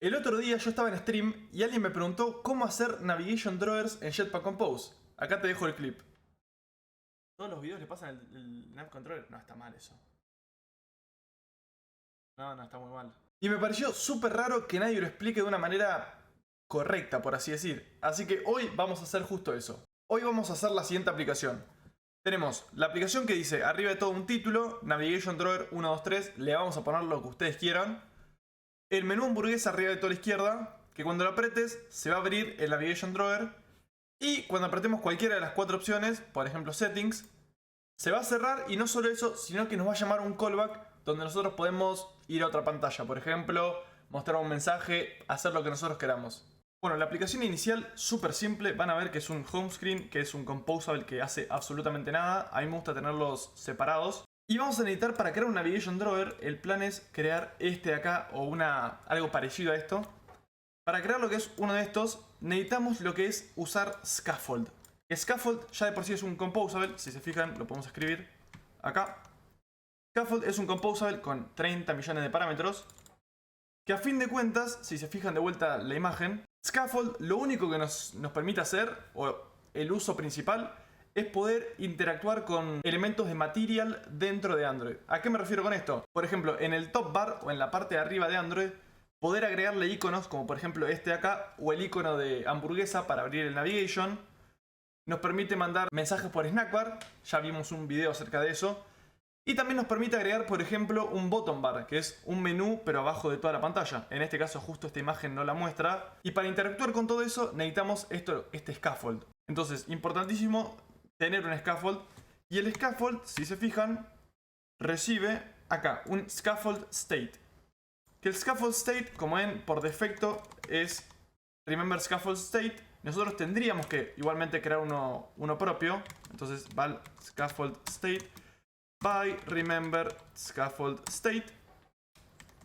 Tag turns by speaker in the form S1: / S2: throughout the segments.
S1: El otro día yo estaba en stream y alguien me preguntó cómo hacer navigation drawers en Jetpack Compose. Acá te dejo el clip. Todos los videos le pasan el nav controller. No, está mal eso. No, está muy mal. Y me pareció súper raro que nadie lo explique de una manera correcta, por así decir. Así que hoy vamos a hacer justo eso. Hoy vamos a hacer la siguiente aplicación. Tenemos la aplicación que dice arriba de todo un título, Navigation Drawer 1, 2, 3, le vamos a poner lo que ustedes quieran. El menú hamburguesa arriba de toda la izquierda, que cuando lo apretes se va a abrir el Navigation Drawer. Y cuando apretemos cualquiera de las cuatro opciones, por ejemplo Settings, se va a cerrar y no solo eso, sino que nos va a llamar un callback donde nosotros podemos ir a otra pantalla. Por ejemplo, mostrar un mensaje, hacer lo que nosotros queramos. Bueno, la aplicación inicial, súper simple, van a ver que es un home screen, que es un composable que hace absolutamente nada. A mí me gusta tenerlos separados. Y vamos a necesitar para crear un Navigation Drawer, el plan es crear este de acá o algo parecido a esto. Para crear lo que es uno de estos, necesitamos lo que es usar Scaffold. Scaffold ya de por sí es un composable, si se fijan lo podemos escribir acá. Scaffold es un composable con 30 millones de parámetros. Que a fin de cuentas, si se fijan de vuelta la imagen, Scaffold lo único que nos permite hacer, o el uso principal, es poder interactuar con elementos de material dentro de Android. ¿A qué me refiero con esto? Por ejemplo, en el top bar o en la parte de arriba de Android, poder agregarle iconos como por ejemplo este de acá o el icono de hamburguesa para abrir el navigation. Nos permite mandar mensajes por Snackbar, ya vimos un video acerca de eso. Y también nos permite agregar, por ejemplo, un bottom bar, que es un menú pero abajo de toda la pantalla. En este caso justo esta imagen no la muestra. Y para interactuar con todo eso necesitamos este scaffold. Entonces, importantísimo tener un scaffold. Y el scaffold, si se fijan, recibe acá un scaffold state. Que el scaffold state, como ven, por defecto es remember scaffold state. Nosotros tendríamos que igualmente crear uno propio. Entonces val scaffold state by remember scaffold state.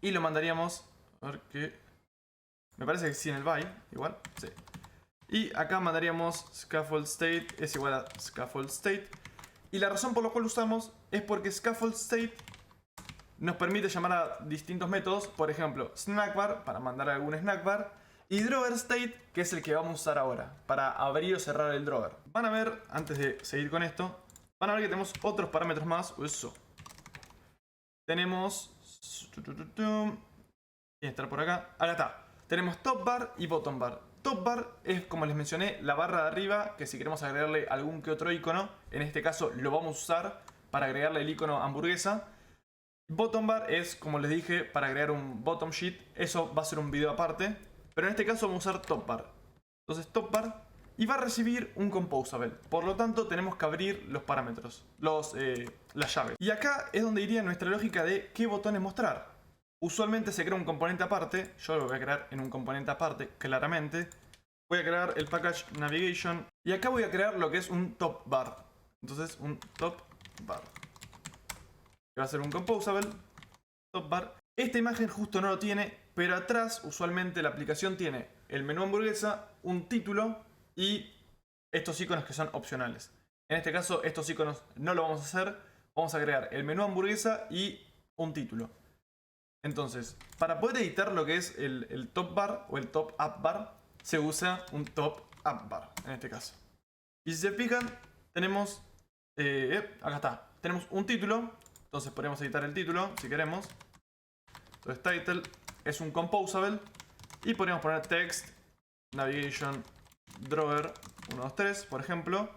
S1: Y lo mandaríamos. A ver qué. Me parece que sí en el by. Igual, sí. Y acá mandaríamos scaffold state es igual a scaffold state. Y la razón por la cual lo usamos es porque scaffold state nos permite llamar a distintos métodos. Por ejemplo, snackbar para mandar algún snackbar. Y drawer state, que es el que vamos a usar ahora para abrir o cerrar el drawer. Van a ver, antes de seguir con esto, van a ver que tenemos otros parámetros más. Eso. Tenemos... Tiene que estar por acá. Acá está. Tenemos top bar y bottom bar. Top bar es, como les mencioné, la barra de arriba, que si queremos agregarle algún que otro icono, en este caso lo vamos a usar para agregarle el icono hamburguesa. Bottom bar es, como les dije, para agregar un bottom sheet. Eso va a ser un video aparte. Pero en este caso vamos a usar top bar. Entonces top bar. Y va a recibir un composable. Por lo tanto tenemos que abrir los parámetros. Las llaves. Y acá es donde iría nuestra lógica de qué botones mostrar. Usualmente se crea un componente aparte. Yo lo voy a crear en un componente aparte, claramente. Voy a crear el package navigation. Y acá voy a crear lo que es un top bar. Entonces un top bar. Que va a ser un composable. Top bar. Esta imagen justo no lo tiene, pero atrás usualmente la aplicación tiene el menú hamburguesa, un título y estos iconos que son opcionales. En este caso estos iconos no lo vamos a hacer, vamos a agregar el menú hamburguesa y un título. Entonces, para poder editar lo que es el top bar o el top up bar, se usa un top up bar en este caso. Y si se fijan, tenemos, acá está, tenemos un título, entonces podemos editar el título si queremos. Entonces title es un composable y podríamos poner text, navigation, drawer 1, 2, 3, por ejemplo.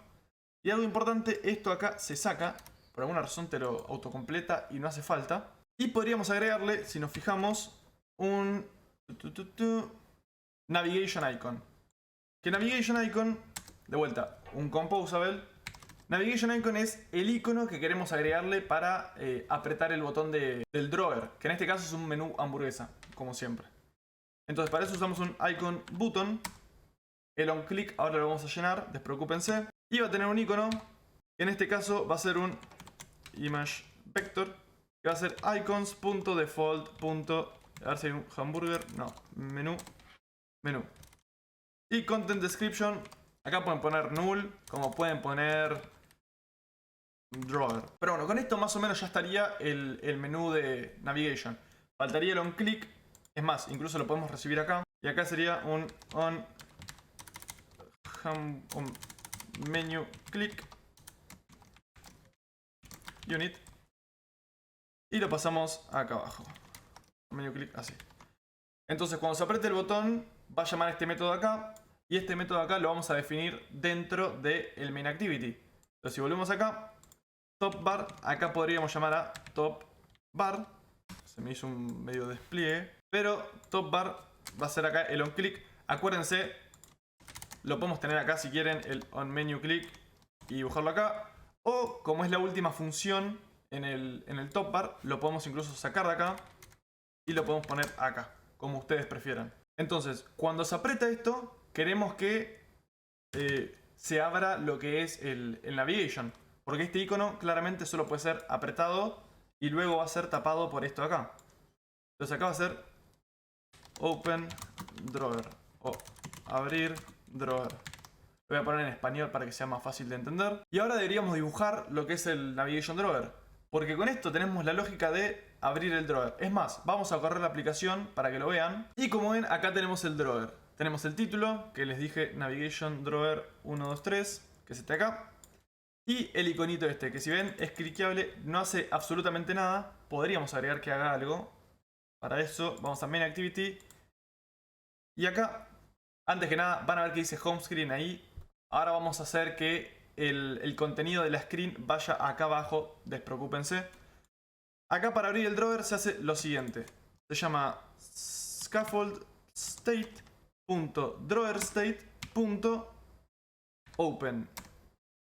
S1: Y algo importante, esto acá se saca, por alguna razón te lo autocompleta y no hace falta. Y podríamos agregarle, si nos fijamos, un navigation icon. Que navigation icon, de vuelta, un composable. Navigation icon es el icono que queremos agregarle para apretar el botón del drawer, que en este caso es un menú hamburguesa, como siempre. Entonces para eso usamos un icon button. El on click ahora lo vamos a llenar, despreocúpense. Y va a tener un icono, que en este caso va a ser un image vector, que va a ser icons.default. A ver si hay un hamburger, no, menú. Y content description, acá pueden poner null, como pueden poner drawer. Pero bueno, con esto más o menos ya estaría el menú de navigation. Faltaría el on click. Es más, incluso lo podemos recibir acá. Y acá sería un menu click unit. Y lo pasamos acá abajo. Menu click así. Entonces cuando se apriete el botón va a llamar a este método acá. Y este método acá lo vamos a definir dentro del main activity. Entonces si volvemos acá, top bar, acá podríamos llamar a top bar. Se me hizo un medio despliegue. Pero top bar va a ser acá el on click. Acuérdense, lo podemos tener acá si quieren, el on menu click, y dibujarlo acá. O como es la última función en el top bar, lo podemos incluso sacar de acá y lo podemos poner acá, como ustedes prefieran. Entonces, cuando se aprieta esto, queremos que se abra lo que es el navigation. Porque este icono claramente solo puede ser apretado y luego va a ser tapado por esto de acá. Entonces acá va a ser open drawer o abrir drawer. Lo voy a poner en español para que sea más fácil de entender. Y ahora deberíamos dibujar lo que es el navigation drawer, porque con esto tenemos la lógica de abrir el drawer. Es más, vamos a correr la aplicación para que lo vean. Y como ven, acá tenemos el drawer. Tenemos el título, que les dije navigation drawer 123, que es este acá. Y el iconito este, que si ven es cliqueable, no hace absolutamente nada. Podríamos agregar que haga algo. Para eso vamos a main activity. Y acá, antes que nada, van a ver que dice home screen ahí. Ahora vamos a hacer que el contenido de la screen vaya acá abajo, despreocúpense. Acá para abrir el drawer se hace lo siguiente. Se llama scaffold state.drawerstate.open.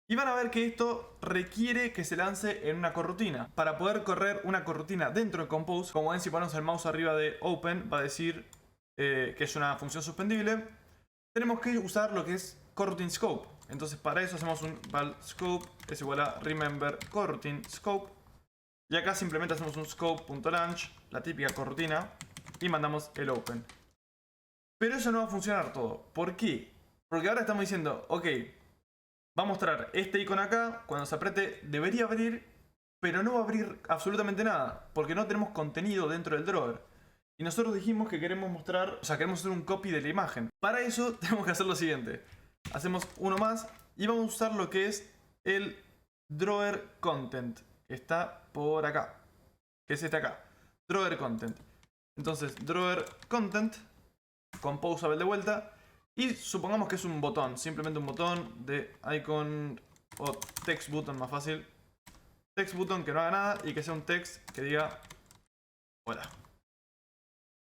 S1: Y van a ver que esto requiere que se lance en una coroutine. Para poder correr una coroutine dentro de Compose, como ven, si ponemos el mouse arriba de Open, va a decir que es una función suspendible. Tenemos que usar lo que es coroutine scope. Entonces para eso hacemos un val scope es igual a remember coroutine scope. Y acá simplemente hacemos un scope.launch, la típica coroutine, y mandamos el open. Pero eso no va a funcionar todo. ¿Por qué? Porque ahora estamos diciendo, ok, va a mostrar este icono acá, cuando se apriete debería abrir, pero no va a abrir absolutamente nada, porque no tenemos contenido dentro del drawer. Y nosotros dijimos que queremos mostrar, o sea, queremos hacer un copy de la imagen. Para eso tenemos que hacer lo siguiente. Hacemos uno más y vamos a usar lo que es el drawer content, que está por acá, que es este acá, drawer content. Entonces, drawer content, composable de vuelta. Y supongamos que es un botón, simplemente un botón de icon o text button más fácil. Text button que no haga nada y que sea un text que diga hola.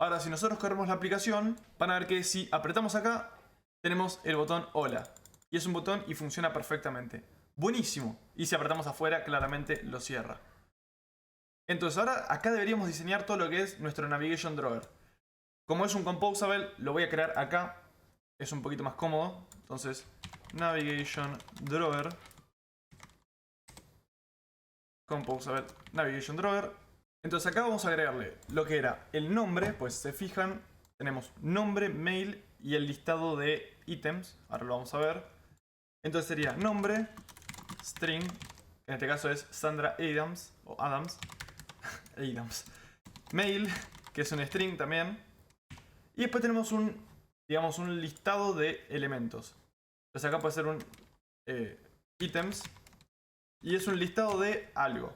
S1: Ahora si nosotros corremos la aplicación, van a ver que si apretamos acá, tenemos el botón hola. Y es un botón y funciona perfectamente. Buenísimo. Y si apretamos afuera, claramente lo cierra. Entonces ahora acá deberíamos diseñar todo lo que es nuestro navigation drawer. Como es un composable, lo voy a crear acá. Es un poquito más cómodo. Entonces, navigation drawer. Composable navigation drawer. Entonces acá vamos a agregarle lo que era el nombre. Pues se fijan, tenemos nombre, mail y el listado de ítems. Ahora lo vamos a ver. Entonces sería nombre, string, que en este caso es Sandra Adams, o Adams. Adams. Mail, que es un string también. Y después tenemos digamos, un listado de elementos. Entonces acá puede ser un ítems. Y es un listado de algo.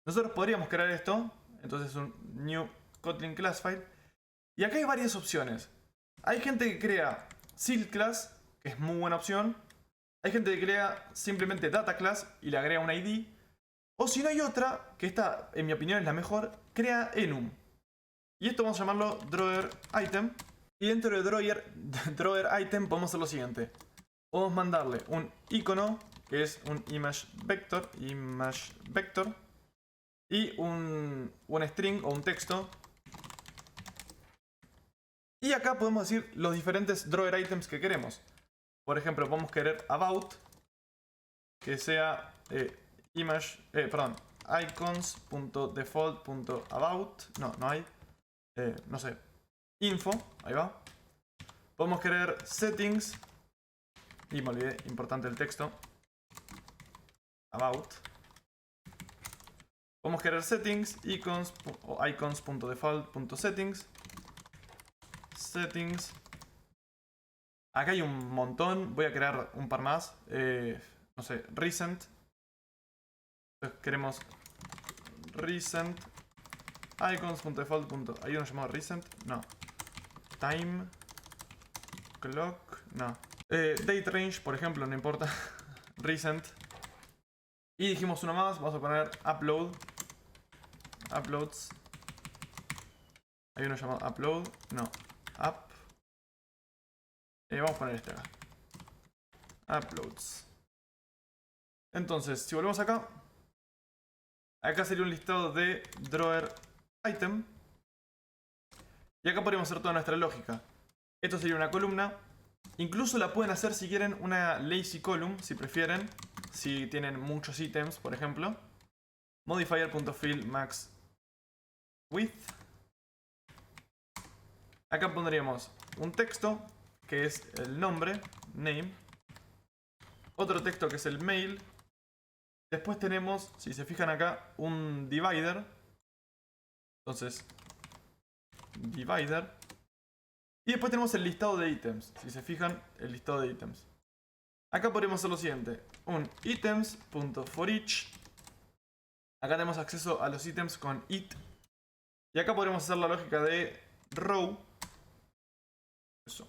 S1: Nosotros podríamos crear esto. Entonces un new Kotlin class file. Y acá hay varias opciones. Hay gente que crea Silk class, que es muy buena opción. Hay gente que crea simplemente data class y le agrega un ID. O si no hay otra, que esta en mi opinión es la mejor, crea enum. Y esto vamos a llamarlo drawer item. Y dentro de drawer item podemos hacer lo siguiente. Podemos mandarle un icono, que es un image vector, y un string o un texto. Y acá podemos decir los diferentes drawer items que queremos. Por ejemplo, podemos querer about, que sea icons.default.about. No hay. No sé. Info, ahí va. Podemos querer settings. Y me olvidé, importante el texto. About. Podemos querer settings, icons o icons.default.settings. settings. Acá hay un montón. Voy a crear un par más. No sé, recent. Entonces queremos recent icons.default. ¿Hay uno llamado recent? No. Time. Clock. No. Date range, por ejemplo, no importa. Recent. Y dijimos uno más. Vamos a poner upload. Uploads. Hay uno llamado upload. No. Up. Vamos a poner este acá. Uploads. Entonces, si volvemos acá. Acá sería un listado de drawer item. Y acá podríamos hacer toda nuestra lógica. Esto sería una columna. Incluso la pueden hacer si quieren una lazy column, si prefieren. Si tienen muchos ítems, por ejemplo. Modifier.fill max width. Acá pondríamos un texto, que es el nombre, name. Otro texto que es el mail. Después tenemos, si se fijan acá, un divider. Entonces, divider. Y después tenemos el listado de ítems. Si se fijan, el listado de ítems. Acá podemos hacer lo siguiente. Un items.forEach. Acá tenemos acceso a los ítems con it. Y acá podemos hacer la lógica de row. Eso.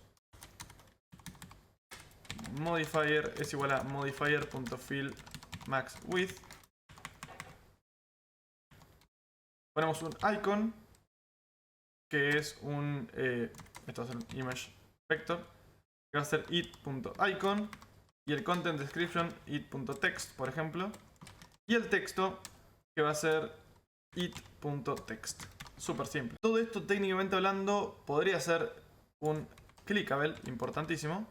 S1: Modifier es igual a modifier.fill max width. Ponemos un icon, que es un esto va a ser un image vector, que va a ser it.icon, y el content description it.text, por ejemplo, y el texto, que va a ser it.text. Súper simple. Todo esto, técnicamente hablando, podría ser un clickable, importantísimo,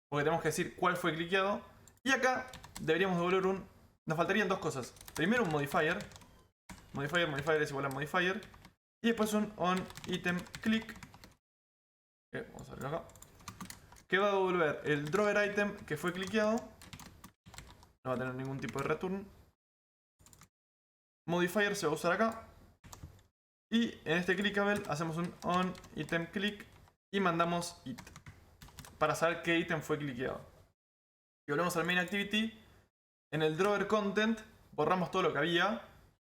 S1: porque tenemos que decir cuál fue cliqueado. Y acá deberíamos devolver un... Nos faltarían dos cosas. Primero un modifier. Modifier es igual a modifier. Y después un onItemClick. Vamos a ver acá. Que va a devolver el drawer item que fue cliqueado. No va a tener ningún tipo de return. Modifier se va a usar acá. Y en este clickable hacemos un onItemClick y mandamos it. Para saber qué ítem fue cliqueado. Y volvemos al main activity. En el drawer content borramos todo lo que había.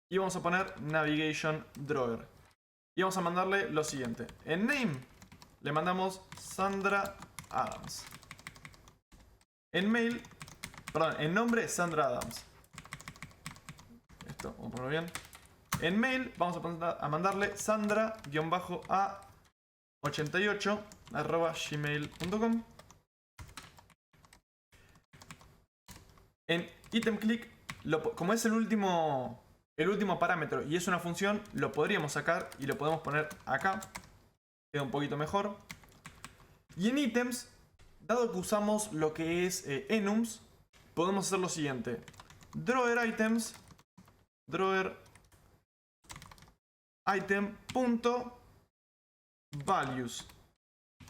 S1: Y vamos a poner navigation drawer. Y vamos a mandarle lo siguiente. En name le mandamos Sandra Adams. En mail, perdón, en nombre Sandra Adams. Esto, vamos a ponerlo bien. En mail vamos a mandarle sandra-a88@gmail.com. En itemClick, como es el último parámetro y es una función, lo podríamos sacar y lo podemos poner acá. Queda un poquito mejor. Y en ítems, dado que usamos lo que es enums, podemos hacer lo siguiente. Drawer items, drawer item punto values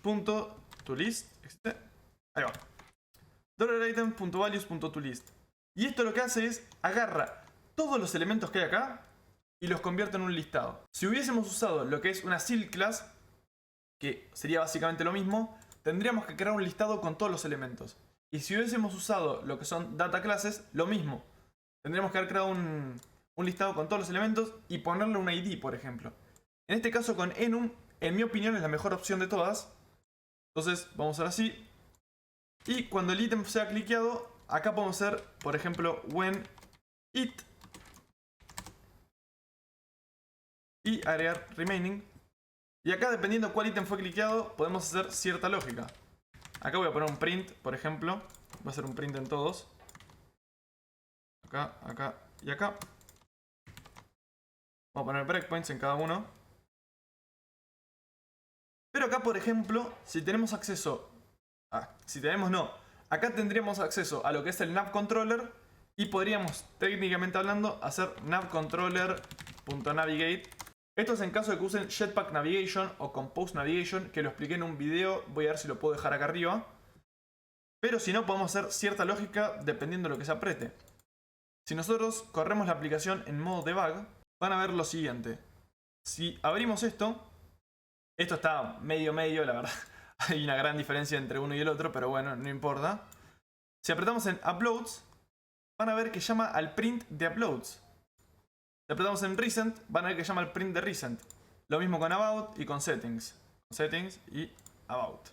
S1: punto toList. Ahí va. Drawer item punto values punto toList. Y esto lo que hace es agarra todos los elementos que hay acá y los convierte en un listado. Si hubiésemos usado lo que es una silk class, que sería básicamente lo mismo, tendríamos que crear un listado con todos los elementos. Y si hubiésemos usado lo que son data classes, lo mismo. Tendríamos que haber creado un listado con todos los elementos y ponerle un ID, por ejemplo. En este caso con enum, en mi opinión, es la mejor opción de todas. Entonces vamos a hacer así. Y cuando el ítem sea cliqueado, acá podemos hacer, por ejemplo, when it y agregar remaining. Y acá, dependiendo cuál ítem fue cliqueado, podemos hacer cierta lógica. Acá voy a poner un print, por ejemplo. Voy a hacer un print en todos. Acá, acá y acá. Vamos a poner breakpoints en cada uno. Pero acá, por ejemplo, si tenemos acceso... si tenemos no. Acá tendríamos acceso a lo que es el navController. Y podríamos, técnicamente hablando, hacer navController.navigate. Esto es en caso de que usen Jetpack Navigation o Compose Navigation, que lo expliqué en un video. Voy a ver si lo puedo dejar acá arriba. Pero si no, podemos hacer cierta lógica dependiendo de lo que se apriete. Si nosotros corremos la aplicación en modo debug, van a ver lo siguiente. Si abrimos esto, Esto está medio, la verdad. Hay una gran diferencia entre uno y el otro, pero bueno, no importa. Si apretamos en Uploads, van a ver que llama al print de Uploads. Si apretamos en Recent, van a ver que llama al print de Recent. Lo mismo con About y con Settings. Settings y About.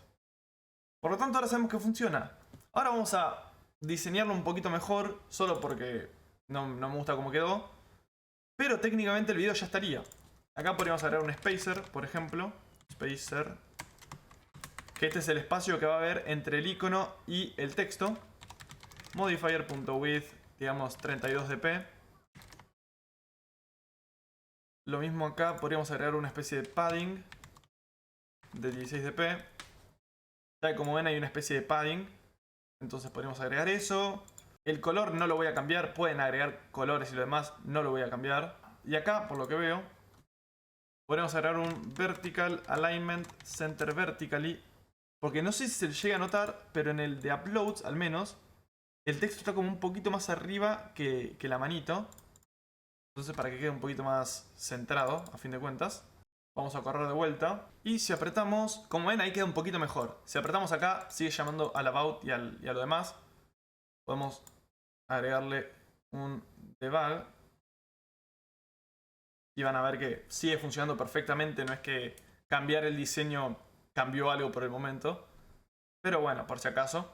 S1: Por lo tanto, ahora sabemos que funciona. Ahora vamos a diseñarlo un poquito mejor, solo porque no me gusta cómo quedó. Pero técnicamente el video ya estaría. Acá podríamos agregar un spacer, por ejemplo. Spacer. Que este es el espacio que va a haber entre el icono y el texto. Modifier.width, digamos 32 dp. Lo mismo acá, podríamos agregar una especie de padding de 16 dp. Ya como ven hay una especie de padding. Entonces podríamos agregar eso. El color no lo voy a cambiar. Pueden agregar colores y lo demás. No lo voy a cambiar. Y acá, por lo que veo, podemos agregar un Vertical Alignment Center Vertically. Porque no sé si se llega a notar, pero en el de Uploads al menos, el texto está como un poquito más arriba que la manito. Entonces para que quede un poquito más centrado, a fin de cuentas. Vamos a correr de vuelta. Y si apretamos, como ven ahí queda un poquito mejor. Si apretamos acá, sigue llamando al About y a lo demás. Podemos agregarle un debug. Y van a ver que sigue funcionando perfectamente. No es que cambiar el diseño cambió algo por el momento. Pero bueno, por si acaso.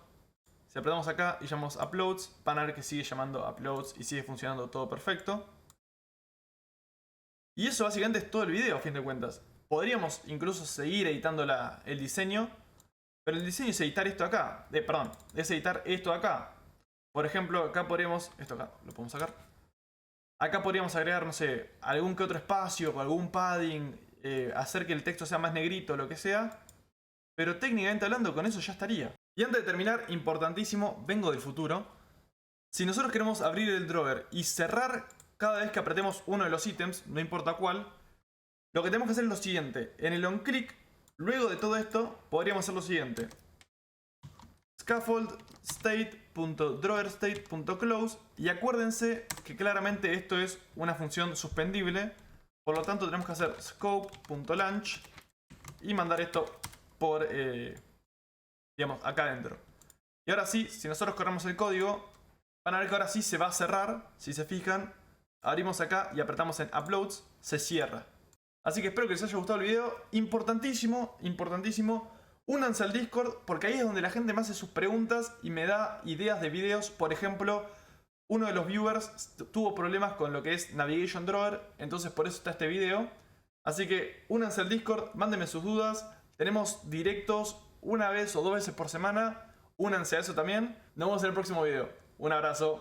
S1: Si apretamos acá y llamamos Uploads, van a ver que sigue llamando Uploads y sigue funcionando todo perfecto. Y eso básicamente es todo el video, a fin de cuentas. Podríamos incluso seguir editando el diseño. Pero el diseño es editar esto acá. Perdón, es editar esto acá. Por ejemplo, acá podríamos... Esto acá, lo podemos sacar. Acá podríamos agregar, no sé, algún que otro espacio, con algún padding, hacer que el texto sea más negrito, lo que sea. Pero técnicamente hablando, con eso ya estaría. Y antes de terminar, importantísimo, vengo del futuro. Si nosotros queremos abrir el drawer y cerrar cada vez que apretemos uno de los ítems, no importa cuál, lo que tenemos que hacer es lo siguiente. En el onClick, luego de todo esto, podríamos hacer lo siguiente. Scaffold state.drawerState.close. Y acuérdense que claramente esto es una función suspendible. Por lo tanto tenemos que hacer scope.launch y mandar esto por, digamos, acá adentro. Y ahora sí, si nosotros corremos el código, van a ver que ahora sí se va a cerrar. Si se fijan, abrimos acá y apretamos en Uploads, se cierra. Así que espero que les haya gustado el video. Importantísimo, importantísimo. Únanse al Discord porque ahí es donde la gente me hace sus preguntas y me da ideas de videos. Por ejemplo, uno de los viewers tuvo problemas con lo que es Navigation Drawer, entonces por eso está este video. Así que únanse al Discord, mándenme sus dudas. Tenemos directos una vez o dos veces por semana. Únanse a eso también. Nos vemos en el próximo video. Un abrazo.